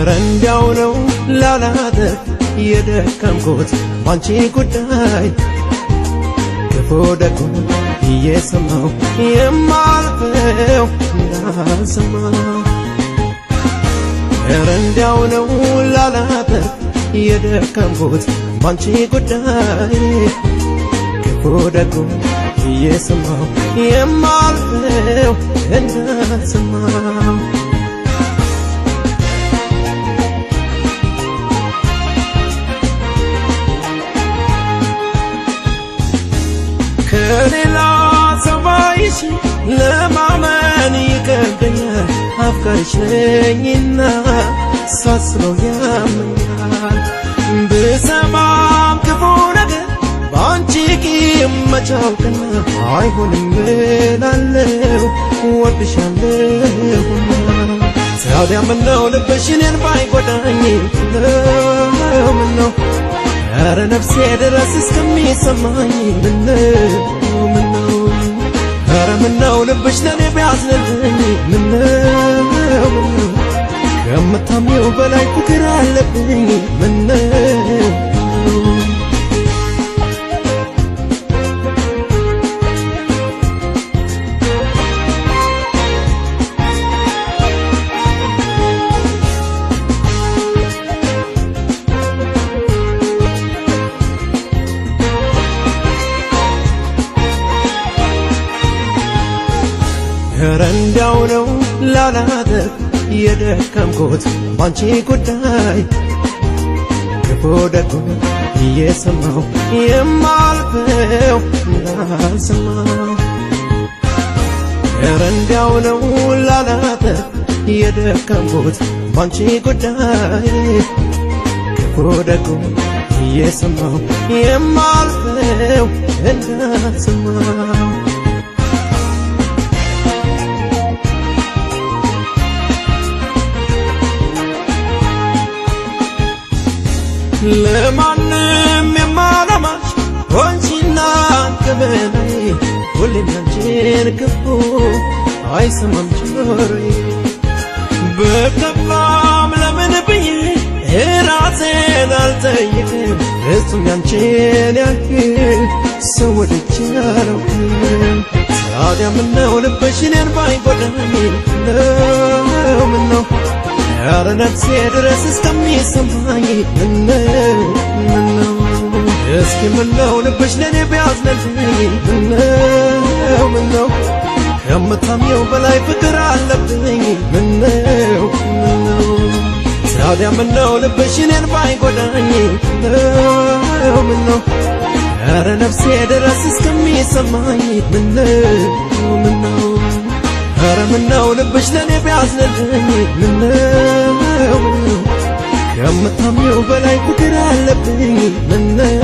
ረንዳው ነው ላላደር የደከምኩት ባንቺ ጉዳይ ክፉ ደጉ እየሰማው የማልፈው እንዳልሰማው ረንዳው ነው ላላደር የደከምኩት ባንቺ ጉዳይ ክፉ ደጉ እየሰማው የማልፈው እንዳልሰማው ከሌላ ሰባይሽ ለማመን ይከብደኛል አፍቃሪሽ ነኝና ሳስበው ያመኛል ብሰማም ክፉ ነገር ባንቺ ቂም መቻውቅና አይሆንም እላለሁ ወድሻለሁና ታዲያ ምነው ልብሽ እኔን ባይጎዳኝ ምነው ኧረ ነፍሴ ድረስ እስከሚሰማኝ ምነው ኧረ ምነው ልብሽ ለኔ ቢያዝንልኝ ምነው ከምታምኚው በላይ ፍቅር አለብኝ ምነው ረንዳው ነው ላላደር የደከምኩት ባንቺ ጉዳይ ክፉ ደጉ እየሰማው የማልፈው እንዳልሰማው ረንዳው ነው ላላደር የደከምኩት ባንቺ ጉዳይ ክፉ ደጉ እየሰማው የማልፈው እንዳልሰማው ለማንም የማላማሽ ሆንሽና ከበላይ ሁሌም ያንቺን ክፉ አይሰማም ጆሮዬ በከፋም ለምን ብዬ ራሴን አልጠይቅም ፍጹም ያንቺን ያህል ሰው ወድጄ አላውቅም ታዲያ ምነው ልብሽ እኔን ባይጎዳኝ ምነው ኧረ ነፍሴ ድረስ እስከሚሰማኝ ምነው እስኪ ምነው ልብሽ ለኔ ቢያዝንልኝ ምነው ከምታምኚው በላይ ፍቅር አለብኝ ምነው ታዲያ ምነው ልብሽ እኔን ባይጎዳኝ ምነው ኧረ ነፍሴ ድረስ እስከሚሰማኝ ምነው ኧረ ምነው ልብሽ ለኔ ቢያዝንልኝ ምነው ከምታምኚው በላይ ፍቅር አለብኝ ምነው